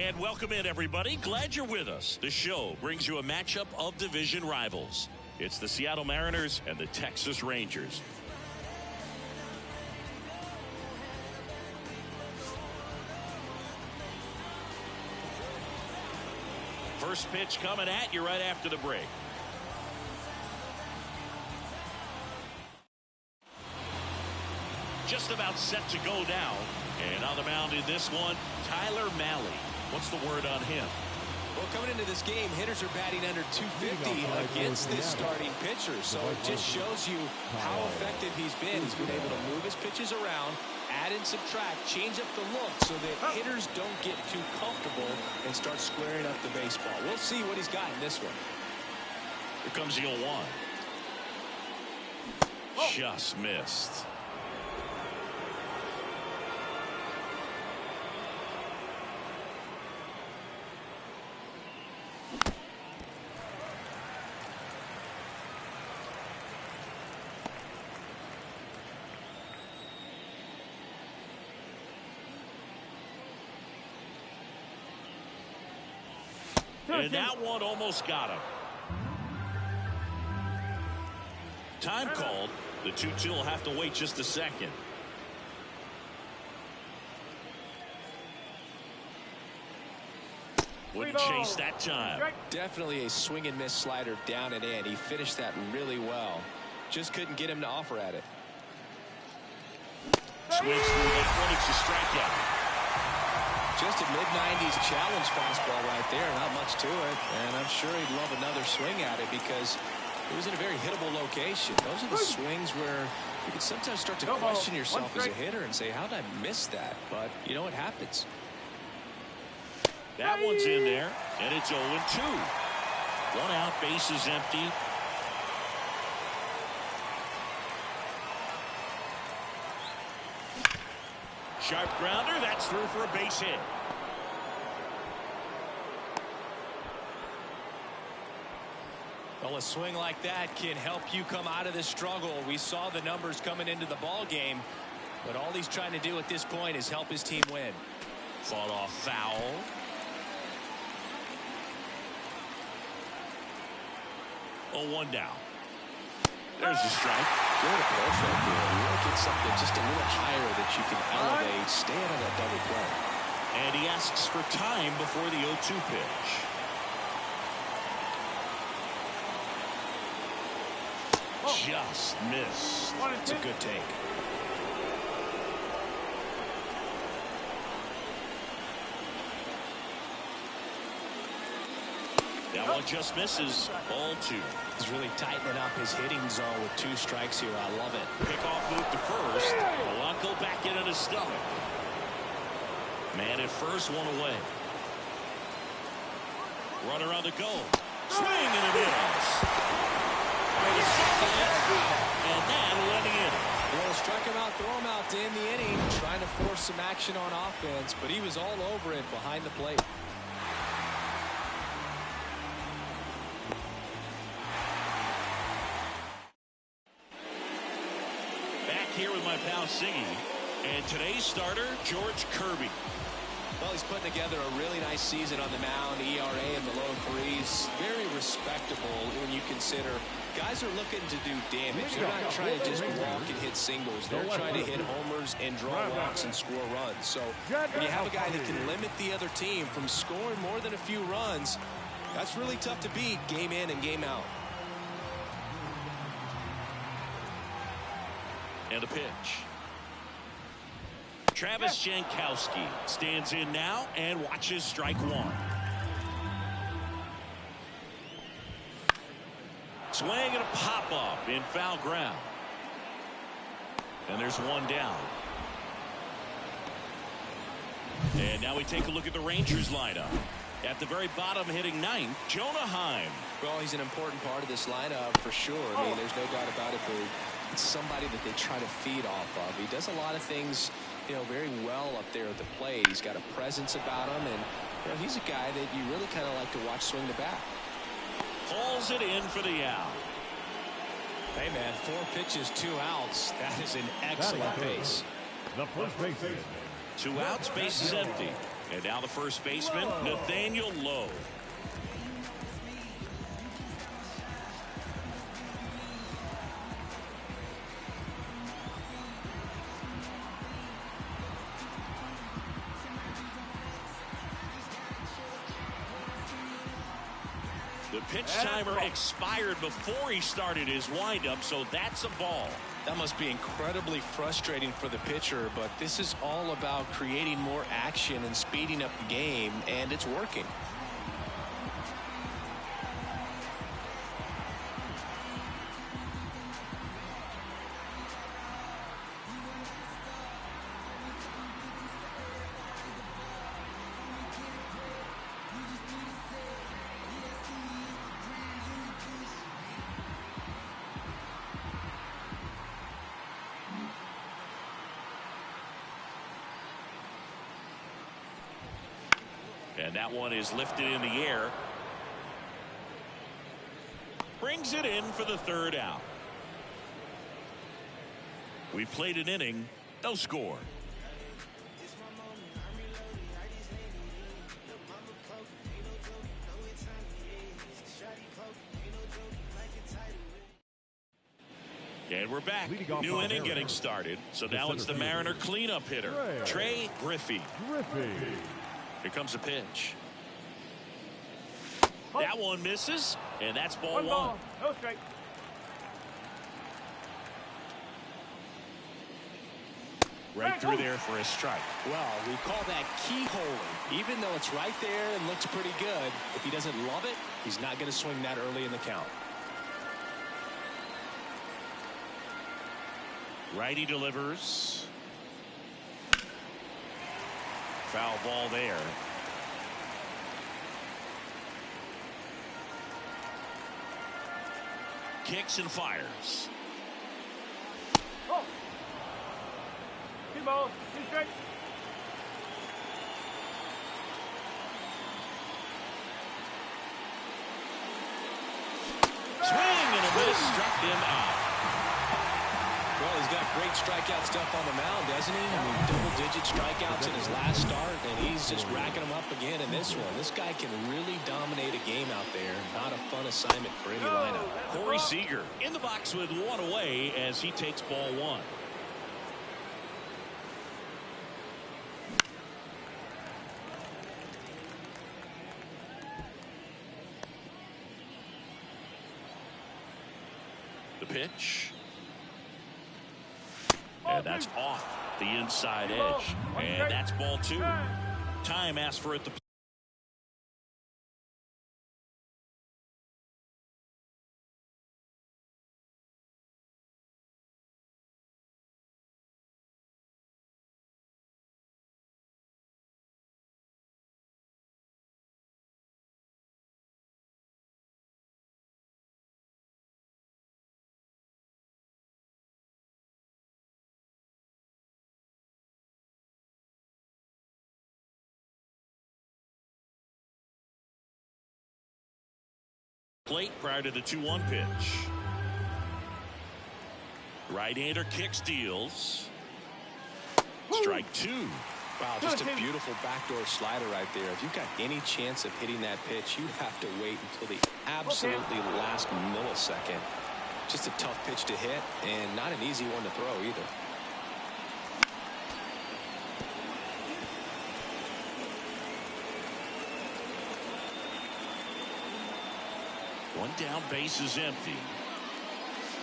And welcome in, everybody. Glad you're with us. The show brings you a matchup of division rivals. It's the Seattle Mariners and the Texas Rangers. First pitch coming at you right after the break. Just about set to go down. And on the mound in this one, Tyler Mahle. What's the word on him? Well, coming into this game, hitters are batting under 250 against this starting pitcher. So it just shows you how effective he's been. He's been able to move his pitches around, add and subtract, change up the look so that hitters don't get too comfortable and start squaring up the baseball. We'll see what he's got in this one. Here comes the 0-1. Just missed. And that one almost got him. Time called. The 2-2 will have to wait just a second. Wouldn't chase that time. Definitely a swing and miss slider down and in. He finished that really well. Just couldn't get him to offer at it. Swings through that one. It's a strikeout. Just a mid-90s challenge fastball right there. Not much to it. And I'm sure he'd love another swing at it because it was in a very hittable location. Those are the swings where you can sometimes start to question yourself as a hitter and say, how did I miss that? But, you know, it happens. That one's in there, and it's 0-2. One out, base is empty. Sharp grounder, that's through for a base hit. Well, a swing like that can help you come out of this struggle. We saw the numbers coming into the ball game, but all he's trying to do at this point is help his team win. Fought off foul. 0-1 down. There's the strike. Good approach right there. You want to get something just a little higher that you can elevate. Stay out of that double play. And he asks for time before the 0-2 pitch. Just missed. It's a good take. That one just misses. Ball 2. He's really tightening up his hitting zone with 2 strikes here. I love it. Pickoff move to first. Polanco back in on his stomach. Man at first, one away. Runner on the go. Swing and it is. And that'll end the inning. Well, strike him out, throw him out to end the inning. Trying to force some action on offense, but he was all over it behind the plate. Here with my pal Siggy, and today's starter, George Kirby. Well, he's putting together a really nice season on the mound. ERA in the low 3s. Very respectable when you consider guys are looking to do damage. They're not trying to just walk and hit singles. They're trying to hit homers and draw walks and score runs. So when you have a guy that can limit the other team from scoring more than a few runs, that's really tough to beat game in and game out. And a pitch. Travis Jankowski stands in now and watches strike 1. Swing and a pop-up in foul ground. And there's one down. And now we take a look at the Rangers lineup. At the very bottom, hitting 9th, Jonah Heim. Well, he's an important part of this lineup for sure. I mean, there's no doubt about it. It's somebody that they try to feed off of. He does a lot of things, you know, very well up there at the plate. He's got a presence about him, and you know, he's a guy that you really kind of like to watch swing the bat. Hauls it in for the out. Hey, man, 4 pitches, 2 outs. That is an excellent pace. The first base is 2 outs, base is empty. And now the first baseman, Nathaniel Lowe. The pitch timer expired before he started his windup, so that's a ball. That must be incredibly frustrating for the pitcher, but this is all about creating more action and speeding up the game, and it's working. And that one is lifted in the air. Brings it in for the third out. We played an inning, no score. And we're back. New inning getting started. So now it's the Mariner cleanup hitter, Trey Griffey. Here comes a pitch. That one misses, and that's ball one. No strike. Right through there for a strike. Well, we call that keyholing. Even though it's right there and looks pretty good, if he doesn't love it, he's not going to swing that early in the count. Righty delivers. Foul ball there. Kicks and fires. Oh. 2 balls, 2 strikes. Swing and a miss, struck him out. Well, he's got great strikeout stuff on the mound, doesn't he? I mean, double-digit strikeouts in his last start, and he's just racking them up again in this one. This guy can really dominate a game out there. Not a fun assignment for any lineup. Corey Seager in the box with one away as he takes ball one. The pitch. And that's off the inside edge. And that's ball two. Time asked for it to play. Plate prior to the 2-1 pitch. Right-hander kicks, deals. Strike two. Wow, just a beautiful backdoor slider right there. If you've got any chance of hitting that pitch, you have to wait until the absolutely last millisecond. Just a tough pitch to hit, and not an easy one to throw either. One down, base is empty.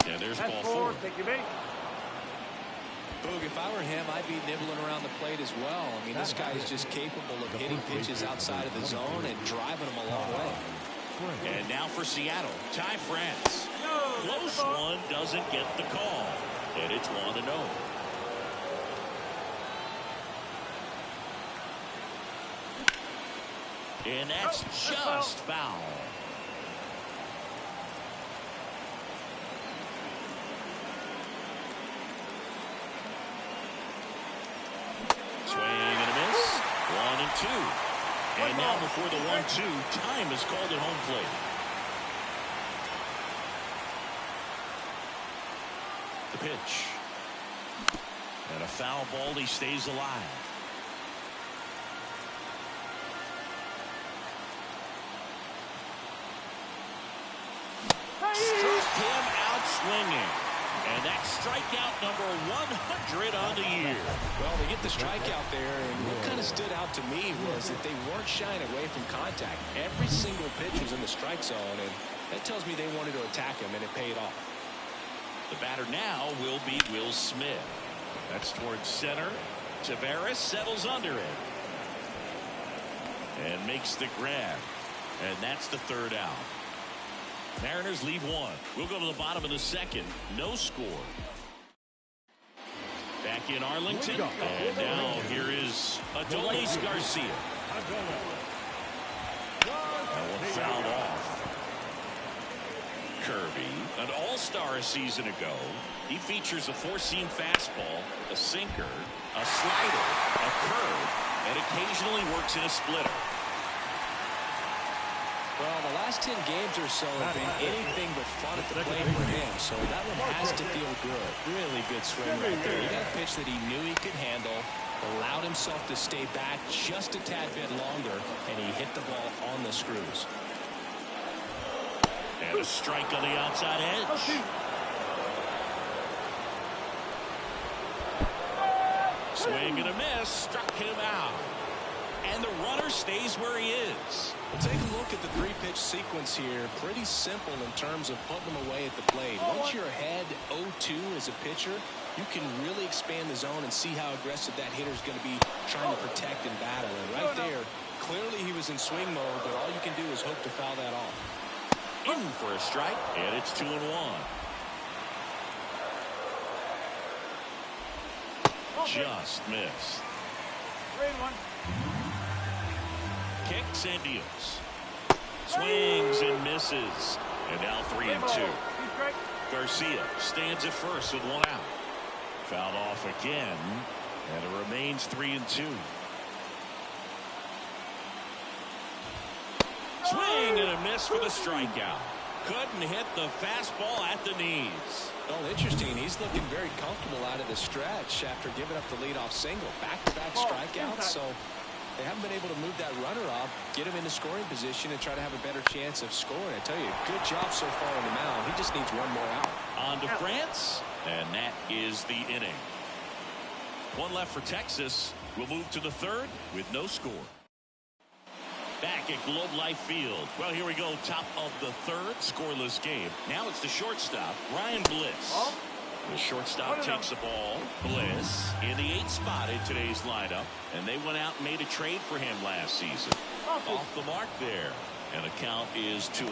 And there's That's ball 4. Take your base. Boog, if I were him, I'd be nibbling around the plate as well. I mean, this guy is just capable of hitting pitches outside of the zone and driving them a long way. And now for Seattle, Ty France. Close one, doesn't get the call. And it's 1-0. And that's just foul. Swing and a miss. 1-2. And now before the 1-2, time is called at home plate. The pitch. And a foul ball. He stays alive. Struck him out swinging. And that's strikeout number 100 on the year. Well, they get the strikeout there, and what kind of stood out to me was that they weren't shying away from contact. Every single pitch was in the strike zone, and that tells me they wanted to attack him, and it paid off. The batter now will be Will Smith. That's towards center. Tavares settles under it. And makes the grab. And that's the third out. Mariners lead one. We'll go to the bottom of the second. No score. Back in Arlington. And now here is Adolis Garcia. That one fouled off. Kirby, an all-star a season ago. He features a four-seam fastball, a sinker, a slider, a curve, and occasionally works in a splitter. Well, the last 10 games or so have been anything but fun at the plate for him, so that one has to feel good. Really good swing right there. He got a pitch that he knew he could handle, allowed himself to stay back just a tad bit longer, and he hit the ball on the screws. And a strike on the outside edge. Swing and a miss, struck him out. And the runner stays where he is. Well, take a look at the three-pitch sequence here. Pretty simple in terms of putting them away at the plate. Once you're ahead 0-2 as a pitcher, you can really expand the zone and see how aggressive that hitter's going to be trying to protect and battle. And right there, clearly he was in swing mode, but all you can do is hope to foul that off. In for a strike, and it's 2-1. Just missed. 3-1. Kicks and deals. Swings and misses. And now 3-2. Garcia stands at first with one out. Fouled off again. And it remains 3-2. Swing and a miss for the strikeout. Couldn't hit the fastball at the knees. Well, interesting. He's looking very comfortable out of the stretch after giving up the leadoff single. Back-to-back strikeouts, so they haven't been able to move that runner off, get him into scoring position, and try to have a better chance of scoring. I tell you, good job so far on the mound. He just needs one more out. On to France, and that is the inning. One left for Texas. We'll move to the third with no score. Back at Globe Life Field. Well, here we go. Top of the third, scoreless game. Now it's the shortstop, Ryan Bliss. The shortstop takes the ball. Bliss in the 8th spot in today's lineup. And they went out and made a trade for him last season. Off the mark there. And the count is 2-0.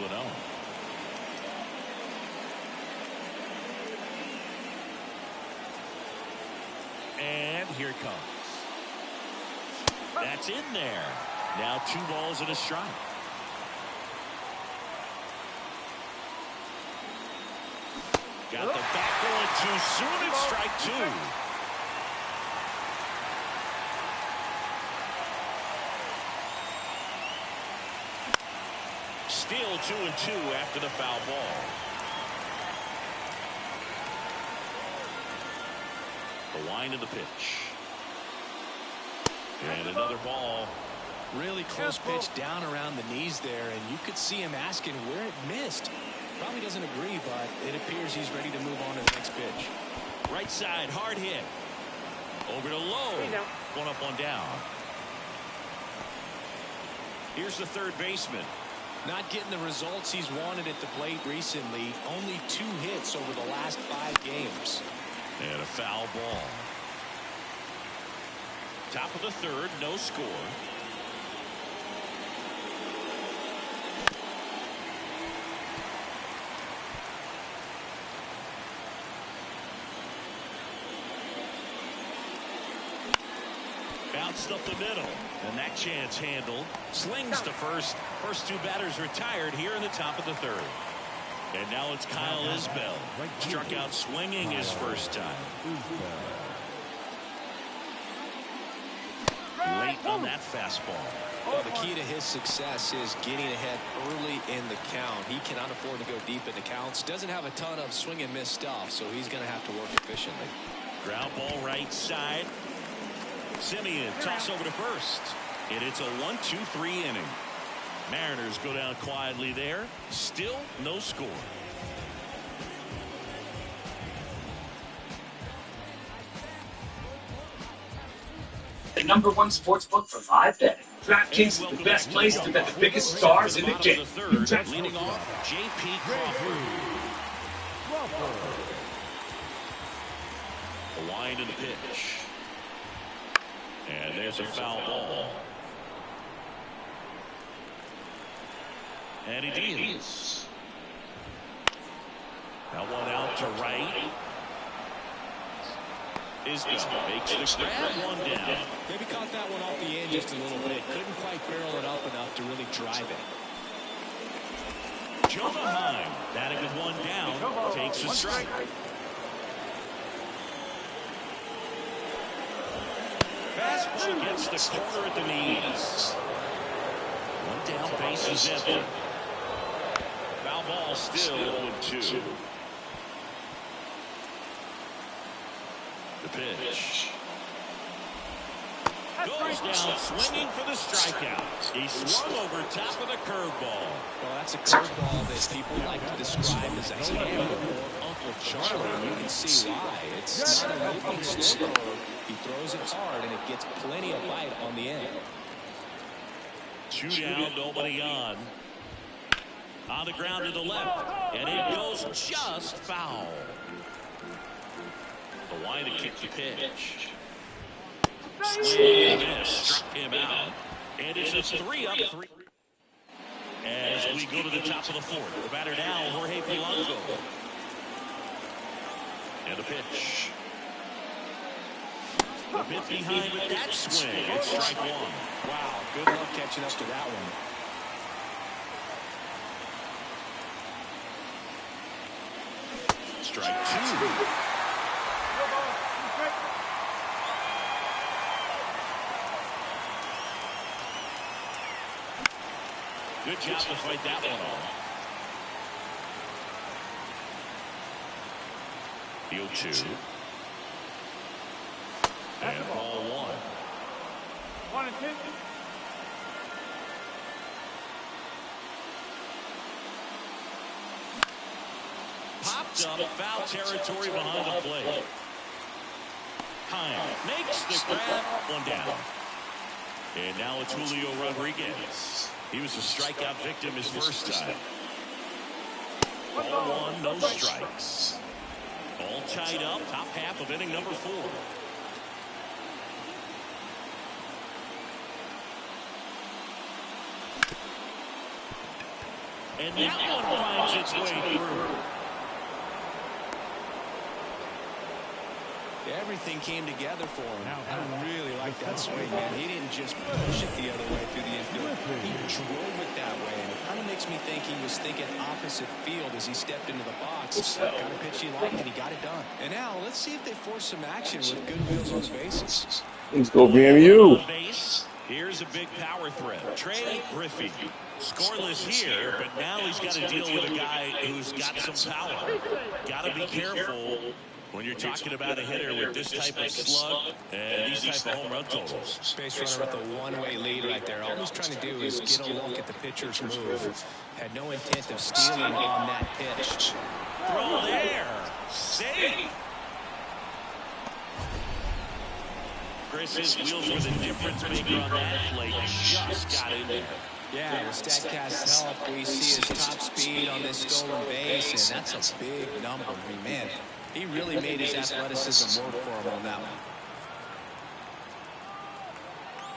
And here it comes. That's in there. Now 2 balls and a strike. Got the back going too soon. It's strike 2. Still 2-2 after the foul ball. The wind of the pitch. And another ball. Really close pitch down around the knees there, and you could see him asking where it missed. Probably doesn't agree, but it appears he's ready to move on to the next pitch. Right side, hard hit. Over to low. One up, one down. Here's the third baseman. Not getting the results he's wanted at the plate recently. Only 2 hits over the last 5 games. And a foul ball. Top of the third, no score. Bounced up the middle, and that chance handled. Slings to first. First 2 batters retired here in the top of the third. And now it's Kyle Isbell. Struck out swinging his first time. Late on that fastball. Well, the key to his success is getting ahead early in the count. He cannot afford to go deep in the counts. Doesn't have a ton of swing and miss stuff, so he's going to have to work efficiently. Ground ball right side. Simeon toss over to first. And it's a 1-2-3 inning. Mariners go down quietly there. Still no score. the #1 sportsbook for live betting. DraftKings is the best place to bet the biggest stars in the game. Leading off, J.P. Crawford. The wind and the pitch. And there's a foul ball. And he deals. That one out to right. Is makes the grab, one down. Maybe caught that one off the end just a little bit. Couldn't quite barrel it up enough to really drive it. Jonah Heim, batting with one down, takes a strike. Fastball gets the corner at the knees. One down, base is empty. Foul ball still 0-2. The pitch. Goes down swinging for the strikeout. He swung over top of the curveball. Well, that's a curveball that people like to describe as a hammer or Uncle Charlie. And you can see why. It's not a moving slow curve. He throws it hard, and it gets plenty of bite on the end. 2 down, nobody on. On the ground to the left, and it goes just foul. The line to kick the pitch. Swing and miss, struck him out. And it's a 3-up. As we go to the top of the 4th. The batter now, Jorge Polanco. And the pitch. A bit behind with that swing. It's strike 1. Wow, good luck catching up to that one. Strike 2. Good job to fight that one off. The 0-2. And ball 1. 1-2. Popped up, foul territory behind the plate. Heim makes the grab, 1 down. And now it's Julio Rodriguez. He was a strikeout victim his first time. Ball 1, no strikes. All tied up, top half of inning number 4. And that one finds its way through. Everything came together for him. I really like that swing, man. He didn't just push it the other way through the infield. He drove it that way, and it kind of makes me think he was thinking opposite field as he stepped into the box. Got a pitch he liked, and he got it done. And now, let's see if they force some action with good wheels on the bases. Let's go VMU. Here's a big power threat. Trey Griffey. Scoreless here, but now he's got to deal with a guy who's got some power. Got to be careful when you're talking about a hitter with this type of slug and these type of home run totals. Base runner with a one-way lead right there. All he's trying to do is get a look at the pitcher's move. Had no intent of stealing on that pitch. Throw there. Save. Chris's wheels were the difference maker on that play. Just got in there. Yeah, with StatCast's help, we see his top speed on this stolen base, and that's a big number. I mean, man, he really made his athleticism work for him on that one.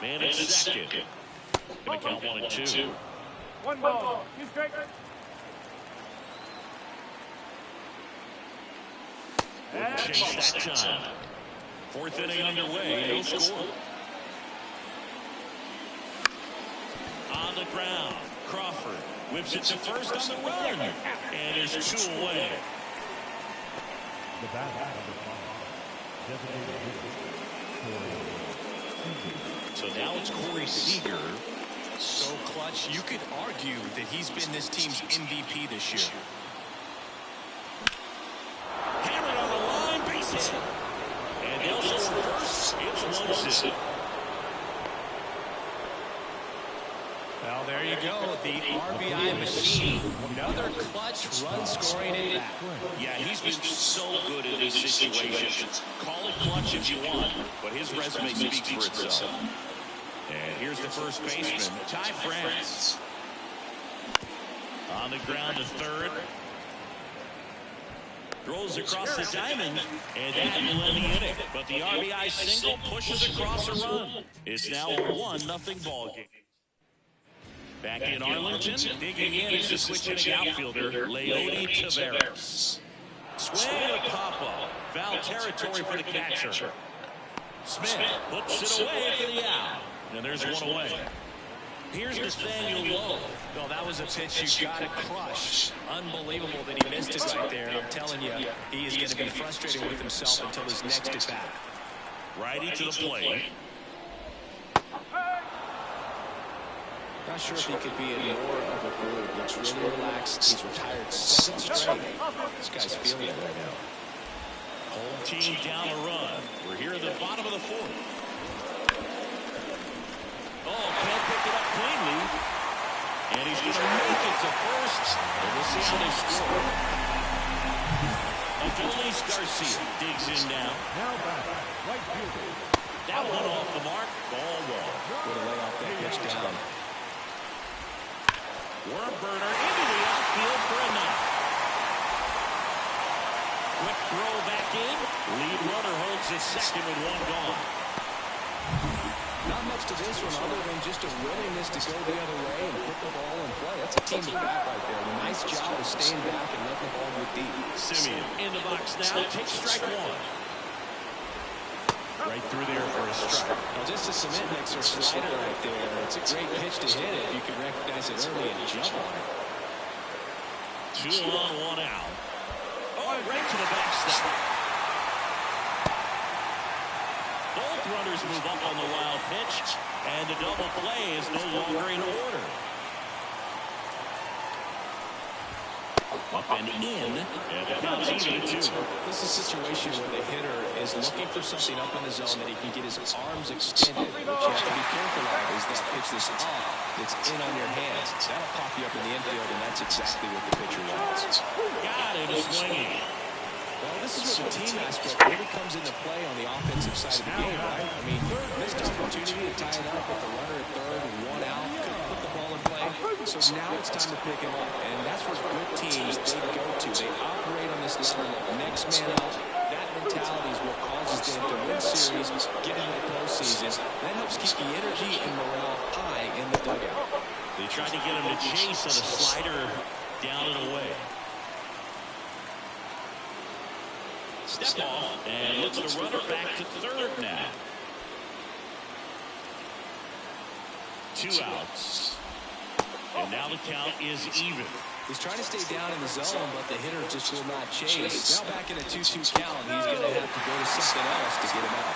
Man at second. Gonna count 1 and 2. 1 ball. 2 strikes. Chase that time. 4th inning underway. No score. On the ground. Crawford whips it to first on the run. And there's 2 away. So now it's Corey Seager. So clutch, you could argue that he's been this team's MVP this year. Hammered on the line, base hit. And they'll score first. It's 1-0. Well, there you go. The RBI machine. Another clutch run scoring at bat. Yeah, he's been so good in these situations. Call it clutch if you want, but his resume speaks for itself. And here's the first baseman, Ty France. On the ground to third. Throws across the diamond, and that will end the inning. But the RBI single pushes across a run. It's now a 1-0 ball game. Back in Arlington, digging in is the switch-hitting outfielder, Leody Taveras. Swing and a pop-up. Foul territory for the catcher. Smith puts it away for the out. And there's one away. Here's Nathaniel Lowe. No, that was a pitch you got to crush. Unbelievable that he missed it right there. I'm telling you, he is going to be frustrated with himself until his next at-bat. Righty to the plate. Not sure if he could be in more of a groove. Looks really relaxed. He's retired 7 straight. This guy's feeling it right now. Home team down a run. We're here at the bottom of the 4th. Oh, can't pick it up cleanly. And he's going to make it to first. And we'll see how they score. Adolis Garcia digs in now. Now back, right fielder. That one off the mark. Ball one. Way to lay off that pitch down. Worm burner into the outfield for a knock. Quick throw back in. Lead runner holds his second with one gone. Not much to this one other than just a willingness to go the other way and put the ball in play. That's a team back right there. Nice job of staying back and letting the ball go deep. Simeon in the box now. Takes strike one. Right through there for a strike. Well, just a cement mixer slider right there. It's a great pitch to hit if you can recognize it early and jump on it. 2 on, 1 out. Oh, right to the backstop. Both runners move up on the wild pitch, and the double play is no longer in order. Up and in, and the count's even at 2. This is a situation where the hitter is looking for something up in the zone that he can get his arms extended. What you have to be careful of is that pitch that's off, that's in on your hands. That'll pop you up in the infield, and that's exactly what the pitcher wants. Got it, swinging. Well, this is where the team aspect really comes into play on the offensive side of the game, right? I mean, missed opportunity to tie it up with the runner at third and 1 out. Couldn't put the ball in play. So now it's time to pick him up, and that's where good teams, they go to. They operate on this level of next man out. That mentality is what causes them to win series, get into the postseason. That helps keep the energy and morale high in the dugout. They tried to get him to chase on a slider down and away. Step off, and looks the runner back to third now. 2 outs. And now the count is even. He's trying to stay down in the zone, but the hitter just will not chase. Now back in a 2-2 count, he's going to have to go to something else to get him out.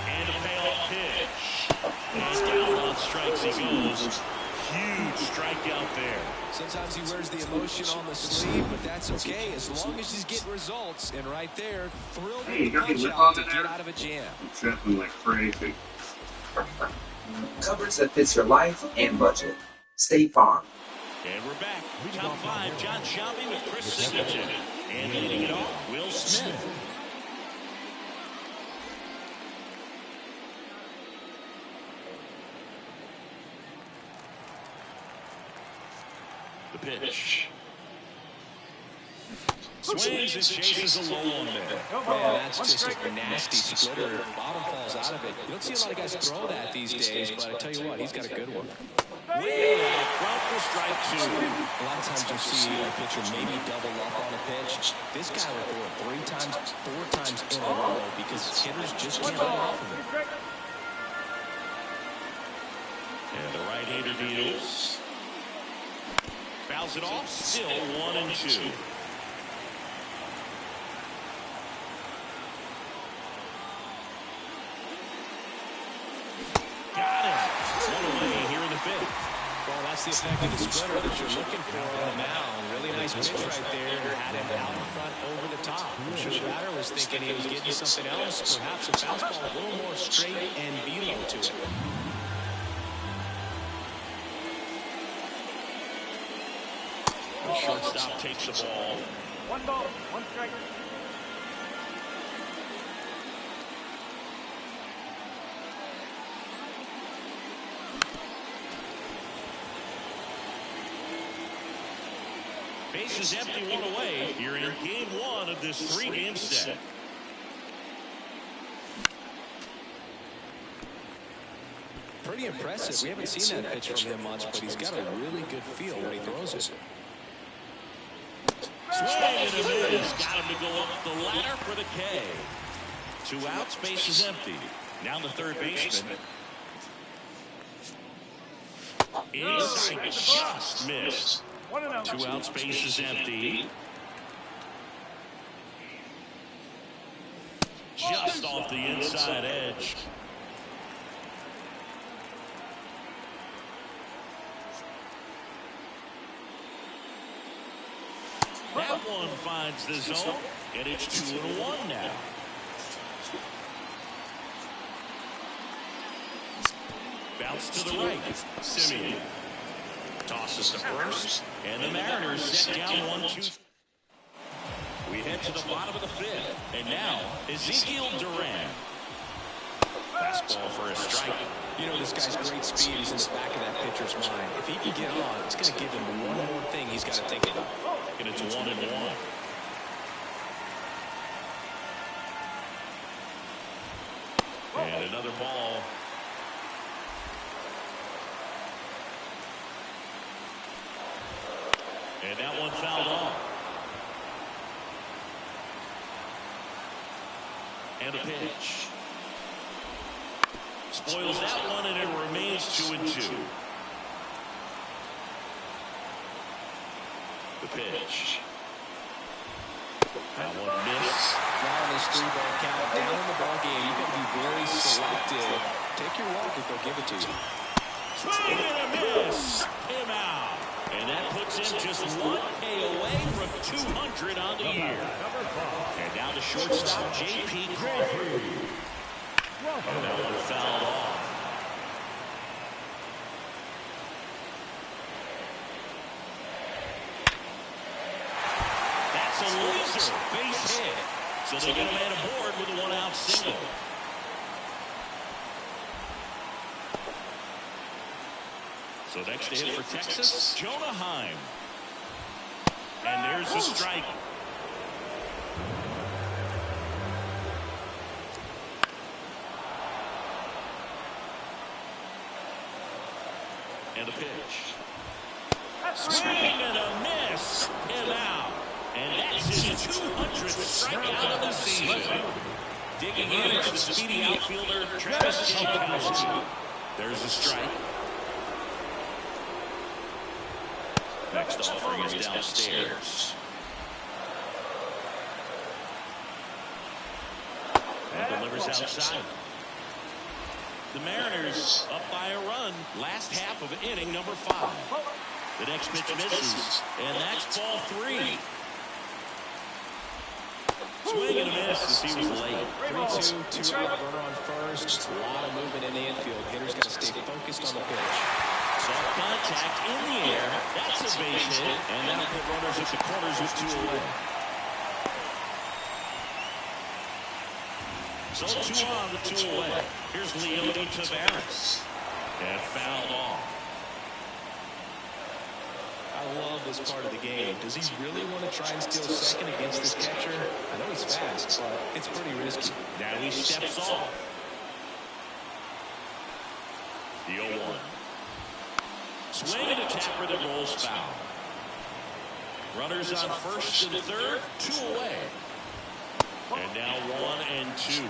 And a payoff pitch. And down on strikes he goes. Huge strikeout there. Sometimes he wears the emotion on the sleeve, but that's okay as long as he's getting results. And right there, thrilled with the punch out to get out of a jam. It's happening like crazy. Coverage that fits your life and budget. State Farm. And we're back. Top 5, John Shelby with Chris Singleton. And leading it off, Will Smith. The pitch. Swings and chases a low one there. Man, that's just a nasty splitter. Bottom falls out of it. You don't see a lot of guys throw that these days, but I tell you what, he's got a good one. Way out front for strike 2. A lot of times you'll see a pitcher maybe double up on a pitch. This guy will throw it 3 times, 4 times in a row because hitters just can't run off of it. And the right-hander deals. Fouls it off. Still 1-2. Got it. One away here in the 5th. Well, that's the effect of the splitter that you're looking for on the mound. Really nice pitch right there. Had him out in front over the top. I'm sure the batter was thinking he was getting something else. Perhaps a fastball a little more straight and velo to it. shortstop takes the ball. 1 ball, 1 strike. Bases empty, 1 away. Here in game 1 of this 3-game set. Pretty impressive. We haven't seen that pitch from him much, but he's got a really good feel when he throws it. Swing and a miss. Got him to go up the ladder for the K. 2 outs, bases empty. Now the third baseman. Inside, just missed. 1 and out. 2 outs, bases empty. Just off the inside edge. That one finds the zone, and it's 2-1 now. Bounce to the right. Simeon tosses to first, and the Mariners set down 1-2. We head to the bottom of the 5th, and now Ezekiel Duran. Fastball for a strike. You know, this guy's great speed is in the back of that pitcher's mind. If he can get on, it's going to give him one more thing he's got to think about. And it's 1-1. And another ball. And that one fouled off. And a pitch. Spoils that one, and it remains 2-2. The pitch. That one missed. Now in this 3-ball count, down in the ball game, you've got to be very selective. Take your walk if they'll give it to you. Swing and a miss. Him out. And that puts him just 1K away from 200 on the year. And now the shortstop, J.P. Crawford. And that one fouled off. That's a laser base hit. So they get a man aboard with a 1-out single. So next to hit for Texas, Jonah Heim. And there's the strike. And a pitch. Swing and a miss. Him out. And that's his 200th strikeout of the season. Digging in, it's the speedy outfielder, Travis Jankowski. There's a strike. Next offering is downstairs. And delivers outside. The Mariners up by a run. Last half of inning number 5. The next pitch misses, and that's ball 3. Swing and a miss as he was late. 3-2, 2-out, runner on first. A lot of movement in the infield. Hitter's got to stay focused on the pitch. Soft contact in the air. That's a base hit, and that'll put runners at the corners with 2 away. So 2 on the 2 away. Here's Leody Taveras. And fouled off. I love this part of the game. Does he really want to try and steal second against this catcher? I know he's fast, but it's pretty risky. Now he steps off. The 0-1. Swing and a tapper that rolls foul. Runners on first and third, 2 away. And now 1 and 2.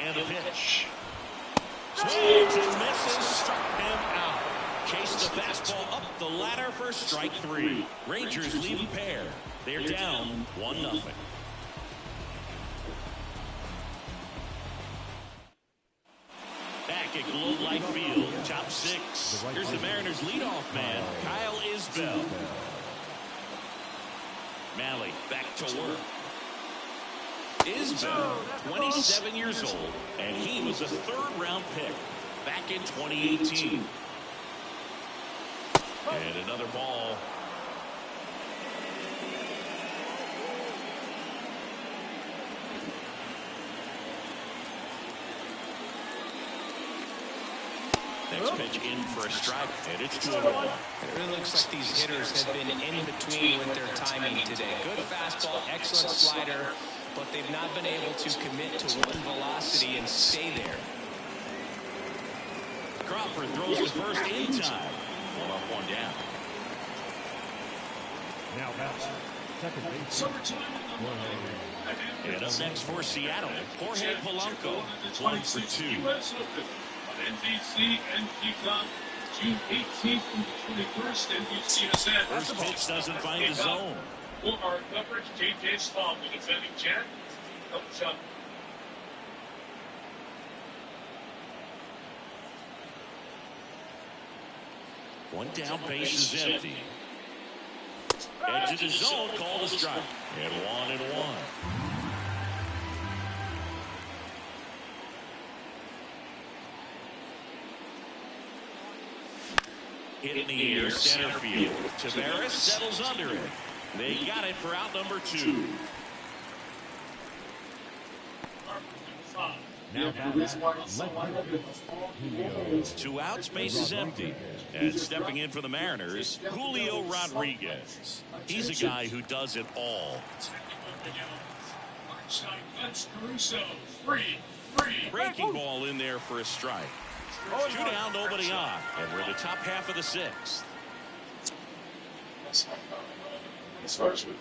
And a pitch. Swings and misses, struck him out. Chase the fastball up the ladder for strike 3. Rangers leave a pair. They're down 1-0. Back at Globe Life Field, top 6. Here's the Mariners leadoff man, Kyle Isbell. Malley back to work. Isbell, 27 years old, and he was a third-round pick back in 2018. And another ball. Next pitch in for a strike, and it's 2-1. It really looks like these hitters have been in between with their timing today. Good fastball, excellent slider, but they've not been able to commit to one velocity and stay there. Crawford throws the first in time. One up, one down. Now that's second base. And up next for Seattle, Jorge Polanco, 1 for 2. NBC and Peacock, June 18th and the 21st, NBCSN. First pitch doesn't find the zone. For our coverage, J.J. Small, the defending champ. Help shot. One down, base is empty. Edge of the zone, called a strike. And 1-1. Hit in the air, center field. Tavares settles under it. They got it for out number 2. Now that's 2 outs, base is empty. And stepping in for the Mariners, Julio Rodriguez. He's a guy who does it all. Breaking ball in there for a strike. 2 down, nobody on. And we're in the top half of the 6th. As far as with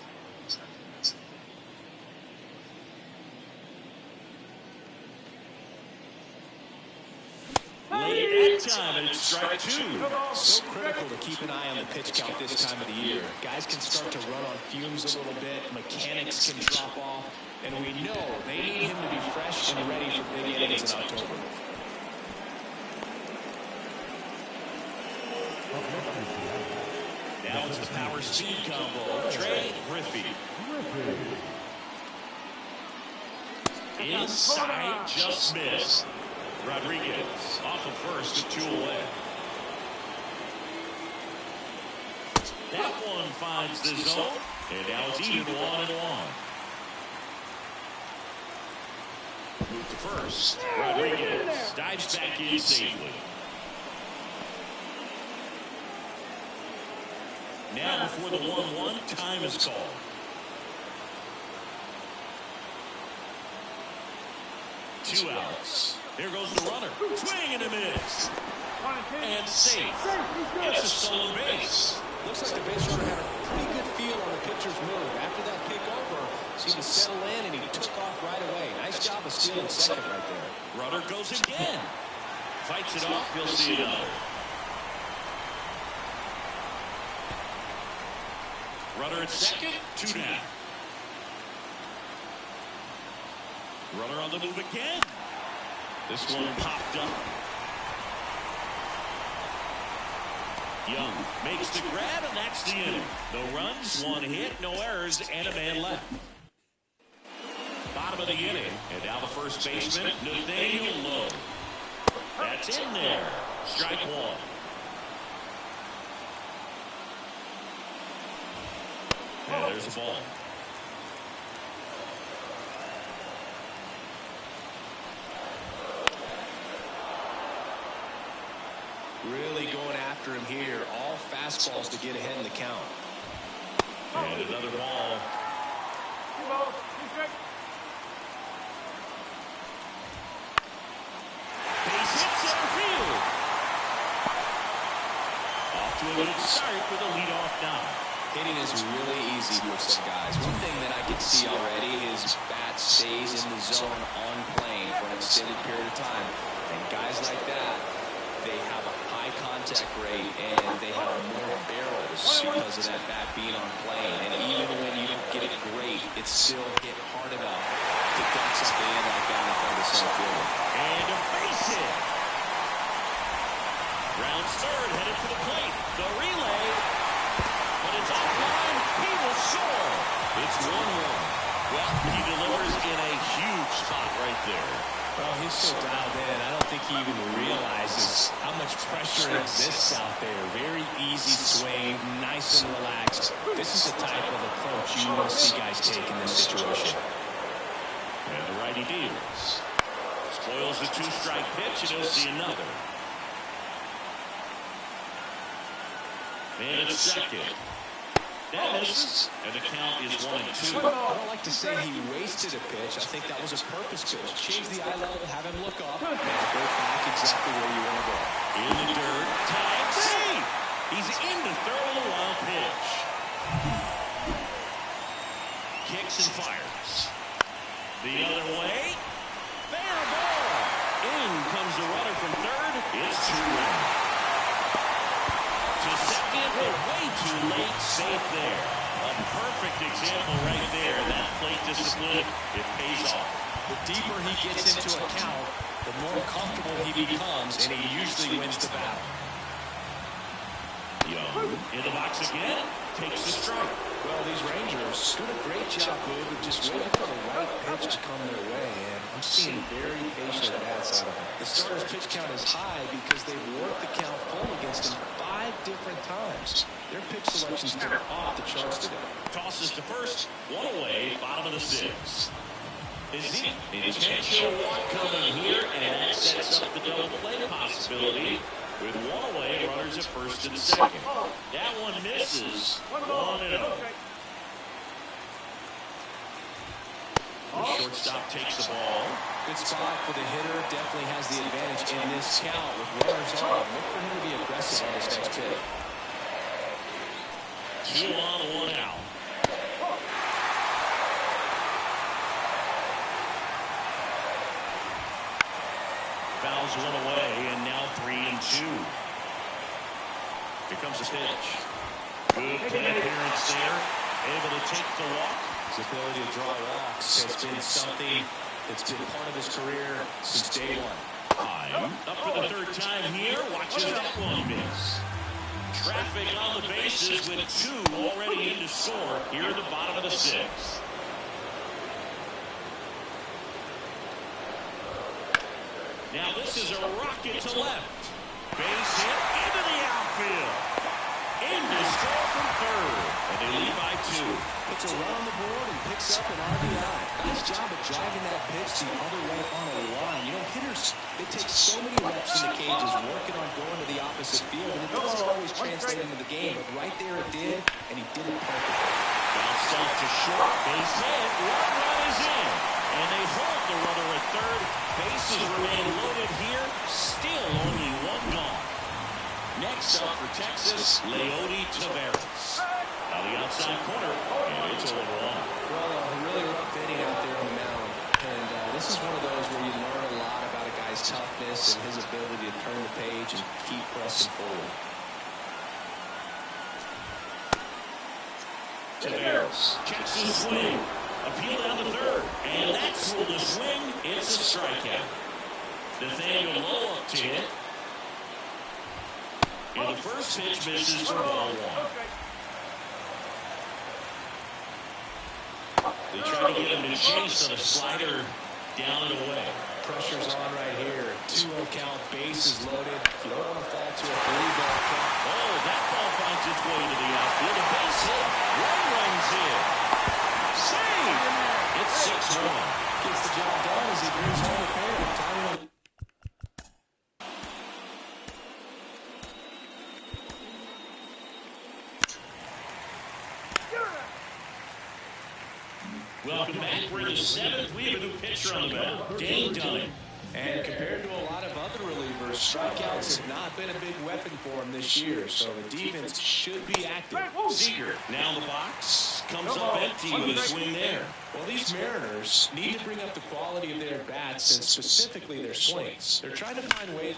Late that time, and it's strike 2. So critical to keep an eye on the pitch count this time of the year. Guys can start to run on fumes a little bit. Mechanics can drop off. And we know they need him to be fresh and ready for big innings in October. Now it's the power speed combo. Trey Griffey. Inside, just missed. Rodriguez off of first to 2 away. That one finds the zone, and now it's even 1-1. Move to first. Rodriguez dives back in safely. Now before the 1-1, time is called. Two outs. Here goes the runner. Swing and a miss. And safe. It's a stolen base. Looks like the base runner had a pretty good feel on the pitcher's move. After that kick over, seemed to settle in, and he took off right away. Nice job of stealing second right there. Runner goes again. Fights it off. He'll see another. Runner at second. 2 down. Runner on the move again. This one popped up. Young makes the grab, and that's the inning. No runs, 1 hit, no errors, and a man left. Bottom of the inning, and now the first baseman, Nathaniel Lowe. That's in there. Strike 1. And there's a ball. Really going after him here. All fastballs to get ahead in the count. And another ball. Base hit center field. Off to a good start with a leadoff now. Hitting is really easy for some guys. One thing that I can see already is bat stays in the zone on plane for an extended period of time. And guys like that, they have a high contact rate and they have more barrels because of that bat being on plane. And even when you don't get it great, it's still hit hard enough to dump something in like that in front of the center fielder. And a base hit. Rounds third, headed for the plate. The relay. But it's offline. He will score. It's 1-1. Well, he delivers in a huge spot right there. Well, he's so dialed in, I don't think he even realizes how much pressure exists out there. Very easy swing, nice and relaxed. This is the type of approach you want to see guys take in this situation. And the righty deals. Spoils the two-strike pitch, and he'll see another. And it's second. That misses, and the count is 1-2. I don't like to say he wasted a pitch. I think that was a purpose pitch. Change the eye level, have him look up, and go back exactly where you want to go. In the dirt, tag, save! He's into third on the wild pitch. Kicks and fires. The other way. Fair ball. In comes the runner from third. It's 2-1. To second, but way too late. Safe there. A perfect example right there. That plate discipline, it pays off. The deeper he gets into a count, the more comfortable he becomes, and he usually wins the battle. Young in the box again. Takes the strike. Well, these Rangers doing a great job, Boog, of just waiting for the right pitch to come their way, and I'm seeing very patient bats out of them. The starter's pitch count is high because they've worked the count full against him 5 different times. Their pitch selections are off the charts today. Tosses to first, 1 away, bottom of the 6th. Is he intentional walk coming here, and that sets up the double play possibility with 1 away, runners at first and second. That one misses. 1-0. The shortstop takes the ball. Good spot for the hitter. Definitely has the advantage in this count with runners on. Look for him to be aggressive on this next pitch. 2 on, 1 out. Fouls 1 away, and now 3-2. Here comes the pitch. Good play appearance there. Able to take the walk. His ability to draw walks has been something that's been part of his career since day one. Time. Up for the 3rd time here. Watches that one miss. Traffic on the bases with 2 already in to score here at the bottom of the 6th. Now this is a rocket to left. Base hit into the outfield. In to score from third. And they lead by 2. Puts a run on the board and picks up an RBI. Nice job of driving that pitch the other way on a line. You know, hitters, it takes so many reps in the cages working on going to the opposite field, and it doesn't always translate into the game. But right there it did, and he did it perfectly. Bounced off to short. Base hit. 1 run is in. And they hold the runner at third. Bases remain loaded here. Still only 1 gone. Next up for Texas, Leody Taveras. On the outside corner, and it's 0-1. Well, a really rough inning out there on the mound. And this is one of those where you learn a lot about a guy's toughness and his ability to turn the page and keep pressing forward. Taveras checks the swing. Appeal down to third. And that's for the swing. It's a strikeout. Nathaniel Lowe up to hit. And the first pitch misses for ball 1. They try to get him to chase on a slider down and away. Pressure's on right here. 2-0 count, bases loaded. You don't want to fall to a 3-ball count. Oh, that ball finds its way to the outfield. A base hit. 1 runs in. Save. It's 6-1. Gets the job done as he brings home a pair. Welcome back. We're in the 7th. We have a new pitcher on the mound, Dane Dunning. And compared to a lot of other relievers, strikeouts have not been a big weapon for him this year, so the defense should be active. Seager now in the box. Comes up empty with a swing there. Well, these Mariners need to bring up the quality of their bats and specifically their swings. They're trying to find ways.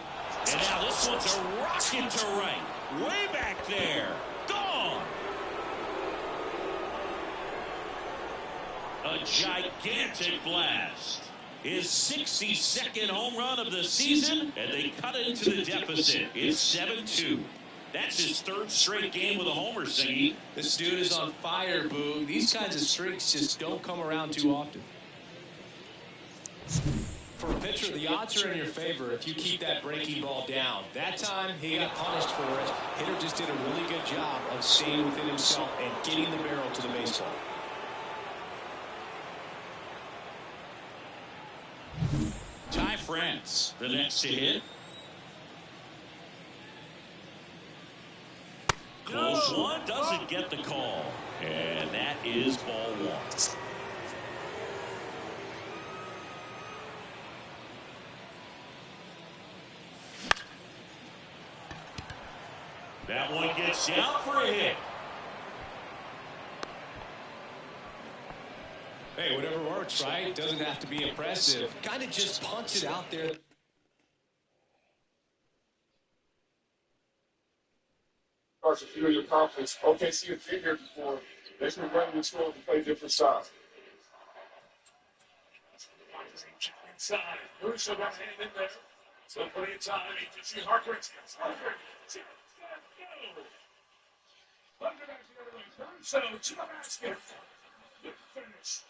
And now this one's a rocket to right. Way back there. Gone. A gigantic blast. His 62nd home run of the season, and they cut into the deficit. It's 7-2. That's his third straight game with a homer, Singy. This dude is on fire, Boo. These kinds of streaks just don't come around too often. For a pitcher, the odds are in your favor if you keep that breaking ball down. That time, he got punished for it. Hitter just did a really good job of staying within himself and getting the barrel to the baseball. Ty France, the next to hit. Close one, doesn't get the call. And that is ball one. That one gets down for a hit. Hey, whatever works, right? Doesn't have to be impressive. Kind of just punch it out there. Starts to feel your confidence. Okay, see a figure before. Makes me ready to score and play different styles. Inside. Bruce got hand in there. So plenty of time. You can see Hartford. So to the basket. Good finish.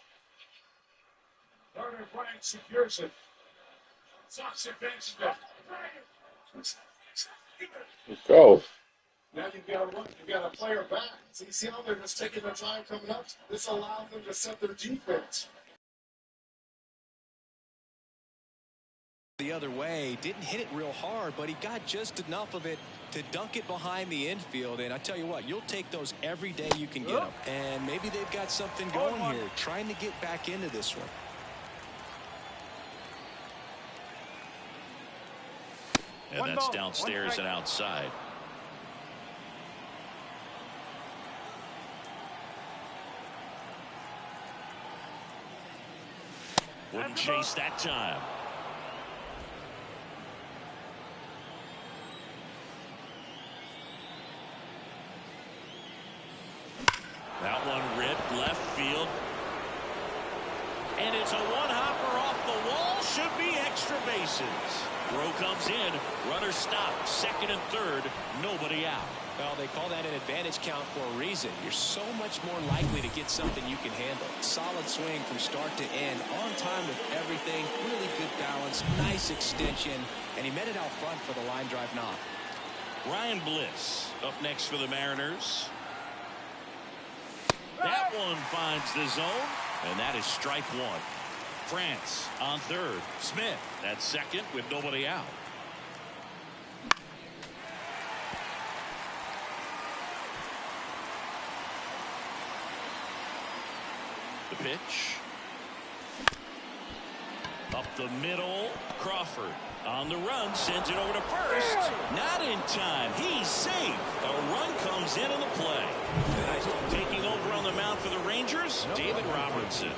Gardner Bryant secures it. Sox advances it. Go. Now you've got a player back. So you see how they're just taking their time coming up? This allows them to set their defense. The other way, didn't hit it real hard, but he got just enough of it to dunk it behind the infield. And I tell you what, you'll take those every day you can get them. And maybe they've got something going here, trying to get back into this one. And that's downstairs and outside. Wouldn't chase that time. That one ripped left field. And it's a one-hopper off the wall. Should be extra bases. Throw comes in. Runner stopped. Second and third. Nobody out. Well, they call that an advantage count for a reason. You're so much more likely to get something you can handle. Solid swing from start to end. On time with everything. Really good balance. Nice extension. And he met it out front for the line drive knock. Ryan Bliss up next for the Mariners. That one finds the zone. And that is strike one. France on third. Smith at second with nobody out. The pitch. Up the middle. Crawford on the run. Sends it over to first. Not in time. He's safe. A run comes in on the play. Taking over on the mound for the Rangers, David Robertson.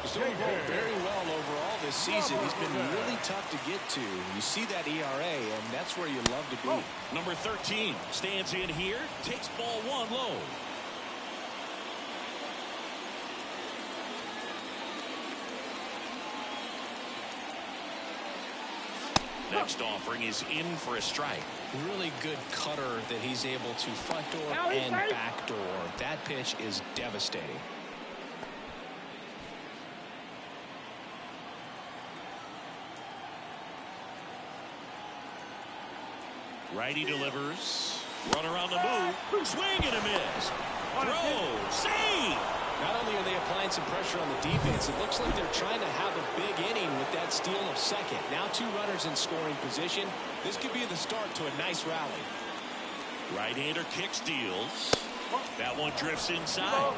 He's doing very well overall this season. He's been really tough to get to. You see that ERA, and that's where you love to be. Number 13 stands in here, takes ball one low. Next offering is in for a strike. Really good cutter that he's able to front door and back door. That pitch is devastating. Righty delivers. Runner on the move. Swing and a miss. Throw. Save. Not only are they applying some pressure on the defense, it looks like they're trying to have a big inning with that steal of second. Now two runners in scoring position. This could be the start to a nice rally. Right-hander kick steals. That one drifts inside.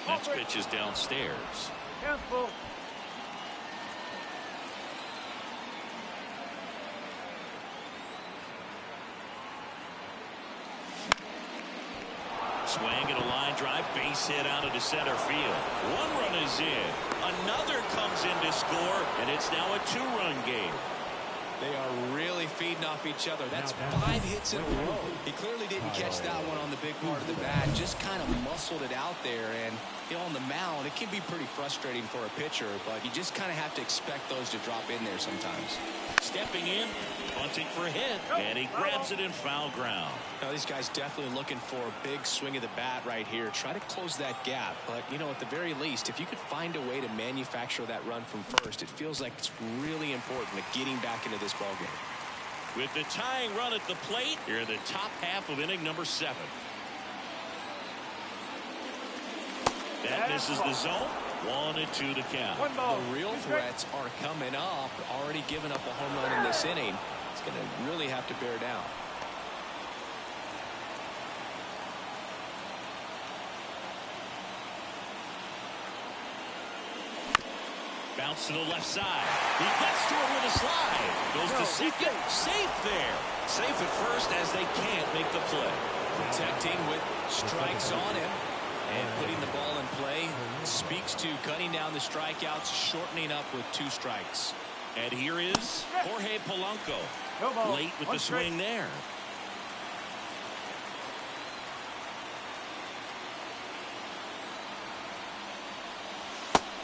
Next pitch is downstairs. Careful. Swing and a line drive, base hit out into center field. One run is in. Another comes in to score, and it's now a two-run game. They are really feeding off each other. That's 5 hits in a row. He clearly didn't catch that one on the big part of the bat. Just kind of muscled it out there. And, you know, on the mound, it can be pretty frustrating for a pitcher, but you just kind of have to expect those to drop in there sometimes. Stepping in, bunting for a hit, and he grabs it in foul ground. Now, these guys definitely looking for a big swing of the bat right here. Try to close that gap. But, you know, at the very least, if you could find a way to manufacture that run from first, it feels like it's really important to getting back into this ballgame. With the tying run at the plate, here in the top half of inning number 7. That misses the zone. 1-2 to count. The real threats are coming up. Already giving up a home run in this inning. It's going to really have to bear down. Bounce to the left side. He gets to it with a slide. Goes to second. Safe there. Safe at first as they can't make the play. Protecting with strikes on him. And putting the ball in play speaks to cutting down the strikeouts, shortening up with 2 strikes. And here is Jorge Polanco. Late with the swing there.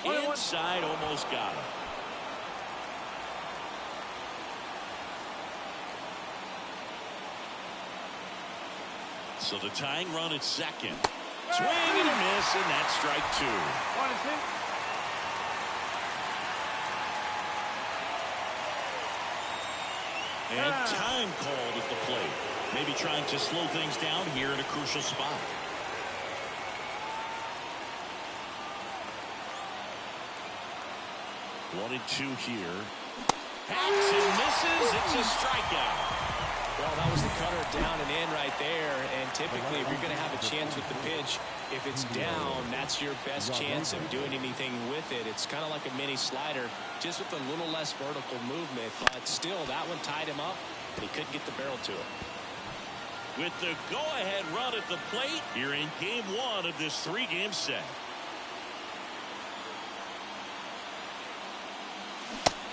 Inside, almost got him. So the tying run at second. Swing and a miss, and that's strike 2. And time called at the plate. Maybe trying to slow things down here in a crucial spot. One and 2 here. Hacks and misses. It's a strikeout. Well, that was the cutter down and in right there. And typically, if you're going to have a chance with the pitch, if it's down, that's your best chance of doing anything with it. It's kind of like a mini slider, just with a little less vertical movement. But still, that one tied him up, and he couldn't get the barrel to it. With the go-ahead run at the plate, here in game 1 of this 3-game set.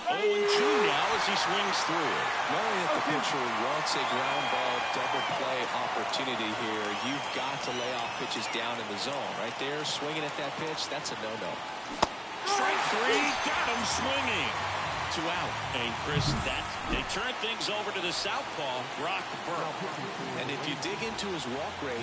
0-2 now as he swings through it. Knowing that the pitcher wants a ground ball double play opportunity here, you've got to lay off pitches down in the zone. Right there, swinging at that pitch, that's a no-no. Strike 3, got him swinging. 2 out. And Chris, they turn things over to the southpaw, Brock Burke. And if you dig into his walk rate,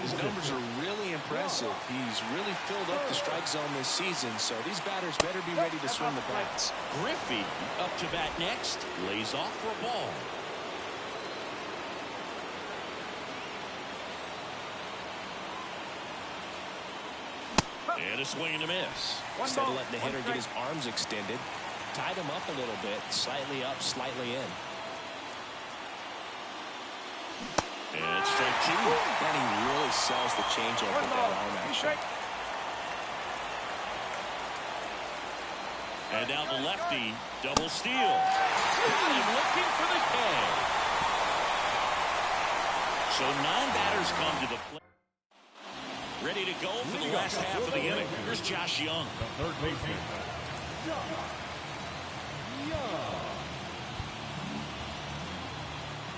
his numbers are really impressive. He's really filled up the strike zone this season, so these batters better be ready to swing the bats. Griffey up to bat next, lays off for a ball. And a swing and a miss. Instead of letting the hitter get his arms extended, tied him up a little bit, slightly up, slightly in. And strike 2. And he really sells the changeup with that arm action. And now the lefty, double steal. Got him looking for the K. So 9 batters come to the plate. Ready to go for the last half of the inning. Here's Josh Young. The third baseman.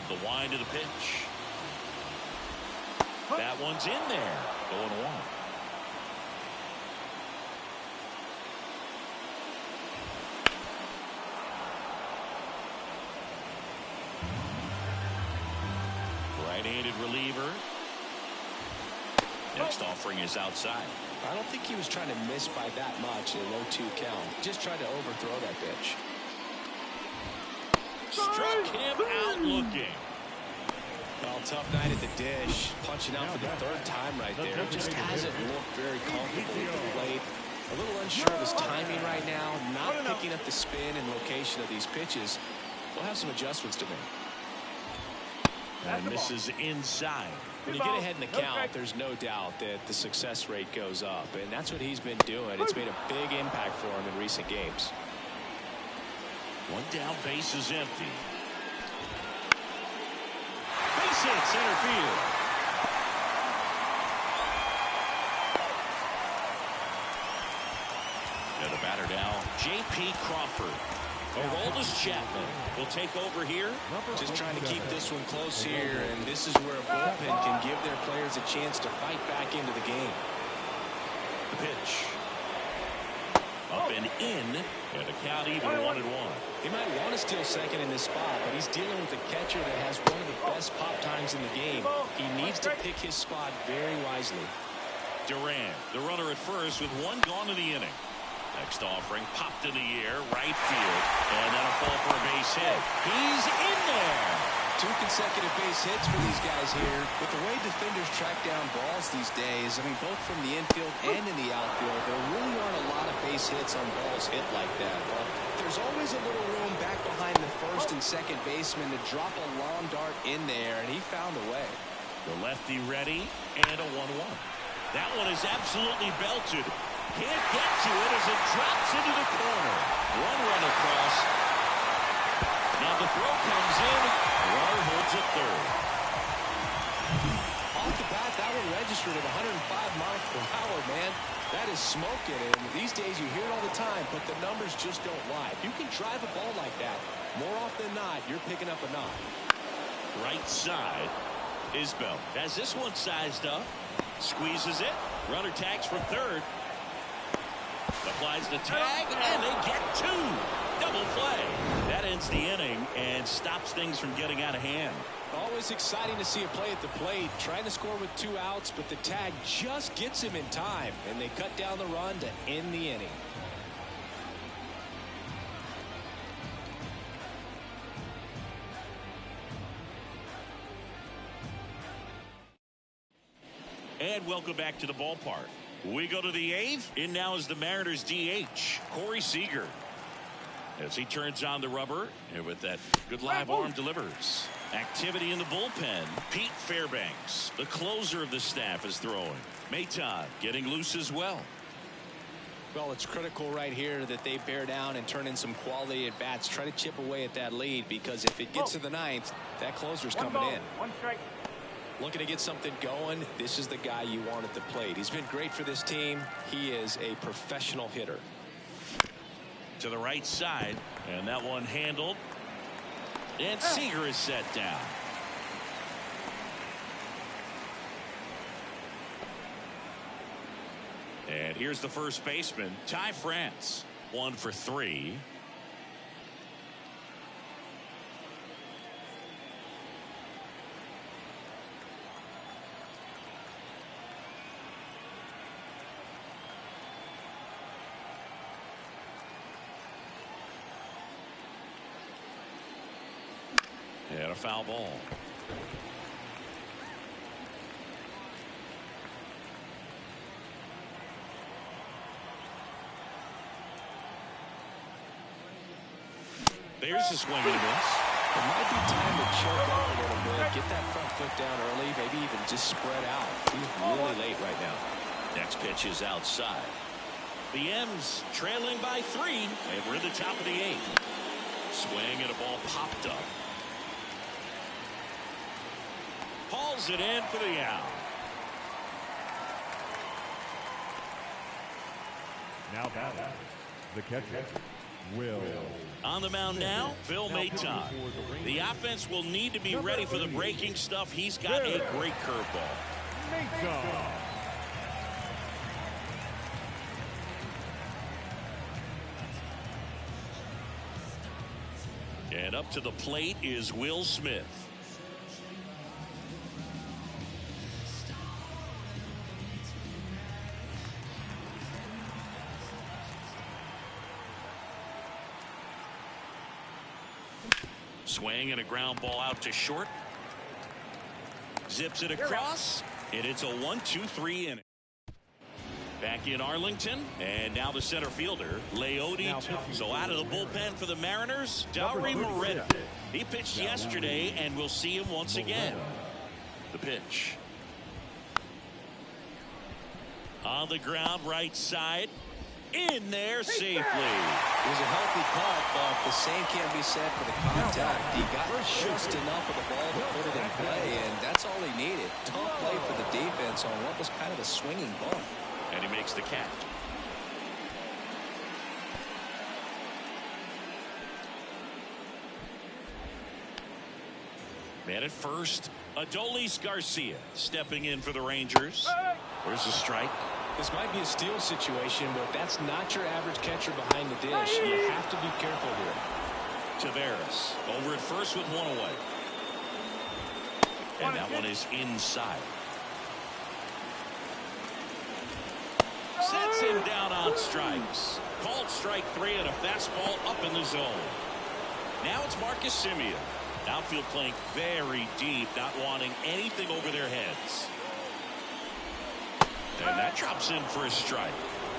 The wind to the pitch. That one's in there. 0-1. Right-handed reliever. Next offering is outside. I don't think he was trying to miss by that much in a 0-2 count. Just tried to overthrow that pitch. Struck him out looking. Well, tough night at the dish. Punching out for the 3rd time right there. Just hasn't looked very comfortable at the plate. A little unsure of his timing right now. Not picking up the spin and location of these pitches. We'll have some adjustments to make. And misses inside. When you get ahead in the count, there's no doubt that the success rate goes up. And that's what he's been doing. It's made a big impact for him in recent games. 1 down, base is empty. Base hit, center field. And the batter now, J.P. Crawford. Aroldis Chapman will take over here. Just trying to keep this one close here, and this is where a bullpen can give their players a chance to fight back into the game. The pitch. Up and in, and the count even 1-1. He might want to steal second in this spot, but he's dealing with a catcher that has one of the best pop times in the game. He needs to pick his spot very wisely. Duran, the runner at first with one gone in the inning. Next offering, popped in the air, right field, and then a fall for a base hit. He's in there. 2 consecutive base hits for these guys here. With the way defenders track down balls these days, I mean, both from the infield and in the outfield, there really aren't a lot of base hits on balls hit like that. But there's always a little room back behind the first and second baseman to drop a long dart in there, and he found a way. The lefty ready, and a 1-1. That one is absolutely belted. Can't get to it as it drops into the corner. One run across. Now the throw comes in. Runner holds at third. Off the bat, that one registered at 105 miles per hour, man. That is smoking, and these days you hear it all the time, but the numbers just don't lie. If you can drive a ball like that, more often than not, you're picking up a knock. Right side. Isbell has this one sized up. Squeezes it. Runner tags for third. Applies the tag, and they get 2. Double play. That ends the inning and stops things from getting out of hand. Always exciting to see a play at the plate. Trying to score with 2 outs, but the tag just gets him in time, and they cut down the run to end the inning. And welcome back to the ballpark. We go to the 8th. In now is the Mariners DH, Corey Seager. As he turns on the rubber, and with that good live arm delivers. Activity in the bullpen. Pete Fairbanks, the closer of the staff, is throwing. Maton getting loose as well. Well, it's critical right here that they bear down and turn in some quality at bats. Try to chip away at that lead, because if it gets to the 9th, that closer's coming in. 1 strike. Looking to get something going. This is the guy you want at the plate. He's been great for this team. He is a professional hitter. To the right side, and that one handled. And Seager is set down. And here's the first baseman, Ty France. 1 for 3. And a foul ball. There's a swing and a miss. It might be time to choke up a little bit. Get that front foot down early. Maybe even just spread out. He's really late right now. Next pitch is outside. The M's trailing by 3. And we're in the top of the 8th. Swing and a ball popped up. Hauls it in for the out. Now batting, the catcher, Will. On the mound now, Phil Maton. The offense will need to be ready for the breaking stuff. He's got a great curveball. Maton. And up to the plate is Will Smith. Swing and a ground ball out to short. Zips it across, and it's a 1-2-3 inning. Back in Arlington, and now the center fielder, Leody. So out of the bullpen for the Mariners, Dauri Moreta. He pitched yesterday, and we'll see him once again. The pitch. On the ground, right side. In there safely. It was a healthy cut, but the same can be said for the contact. He got just enough of the ball to put it in play, and that's all he needed. Tough play for the defense on what was kind of a swinging ball. And he makes the catch. Man at first, Adolis Garcia stepping in for the Rangers. There's a strike. This might be a steal situation, but that's not your average catcher behind the dish. You have to be careful here. Tavares over at first with one away. And that one is inside. Sets him down on strikes. Called strike 3 and a fastball up in the zone. Now it's Marcus Semien. Outfield playing very deep, not wanting anything over their heads. And that drops in for a strike.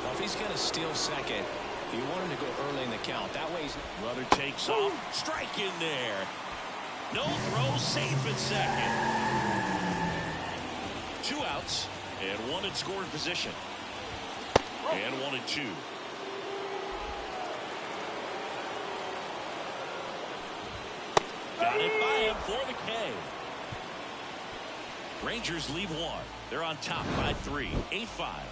Well, if he's going to steal second, you want him to go early in the count. That way he's... Runner takes off. Strike in there. No throw, safe at second. 2 outs and 1 in scoring position. And 1-2. Got it by him for the K. Rangers leave 1. They're on top by 3. 8-5.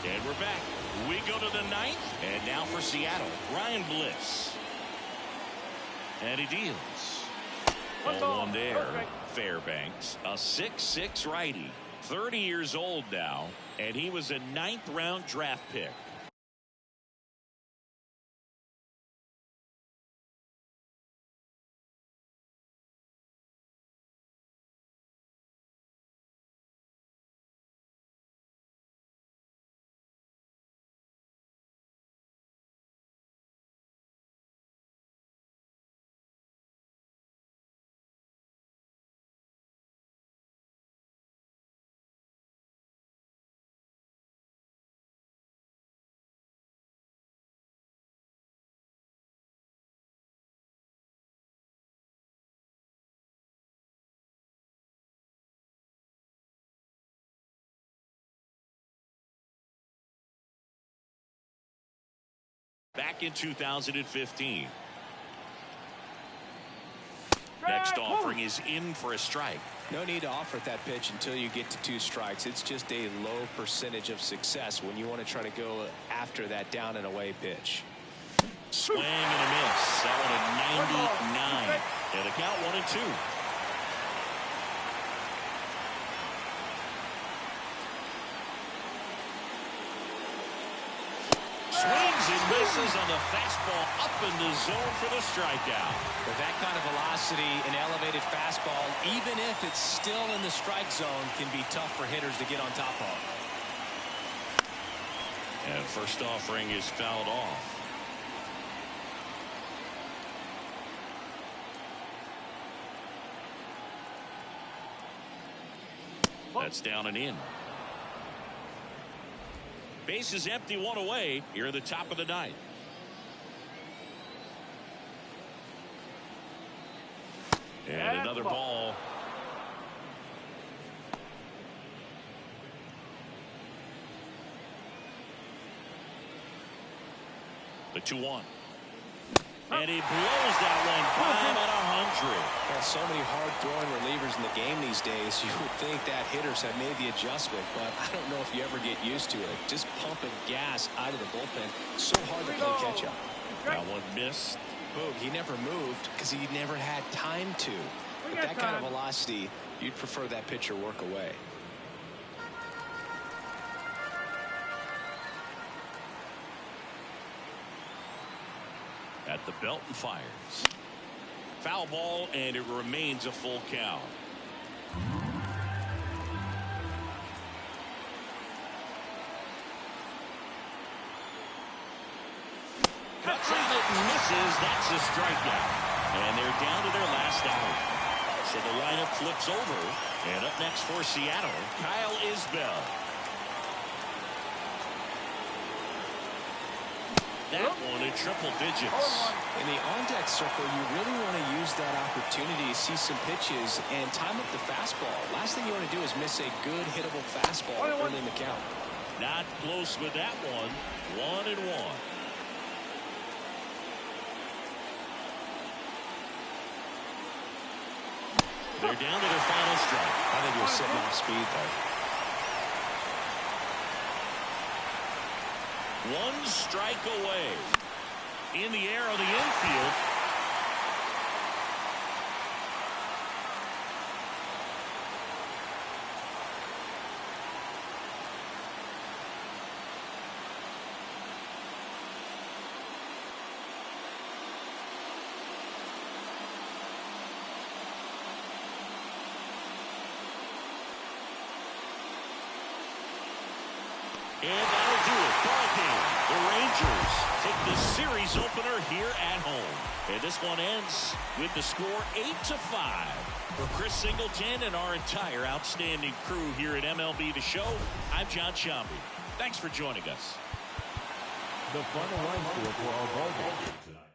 And we're back. We go to the 9th. And now for Seattle, Ryan Bliss. And he deals. Ball 1 there. Fairbanks, a 6'6" righty. 30 years old now. And he was a 9th round draft pick. Back in 2015. Next offering is in for a strike. No need to offer that pitch until you get to 2 strikes. It's just a low percentage of success when you want to try to go after that down and away pitch. Swing and a miss. That one at 99. And a count 1-2. Swings and misses on the fastball up in the zone for the strikeout. With that kind of velocity, an elevated fastball, even if it's still in the strike zone, can be tough for hitters to get on top of. And first offering is fouled off. That's down and in. Base is empty, 1 away here at the top of the 9th. And another ball. The 2-1. And he blows that one by about 100. Well, so many hard-throwing relievers in the game these days. You would think that hitters have made the adjustment, but I don't know if you ever get used to it. Just pumping gas out of the bullpen. So hard to play catch-up. That one missed. Boog, he never moved because he never had time to. With that kind of velocity, you'd prefer that pitcher work away. At the belt and fires. Foul ball, and it remains a full count. Cuts on it and misses. That's a strikeout. And they're down to their last out. So the lineup flips over. And up next for Seattle, Kyle Isbell. That one in triple digits. In the on-deck circle, you really want to use that opportunity to see some pitches and time up the fastball. Last thing you want to do is miss a good hittable fastball early in the count. Not close with that one. 1-1. They're down to their final strike. I think he was sitting off speed, though. 1 strike away. in the air on the infield. And that'll do it. Ball game. The Rangers take the series opener here at home. And this one ends with the score 8-5. For Chris Singleton and our entire outstanding crew here at MLB The Show, I'm John Shambi. Thanks for joining us. The final line score for our ball game tonight.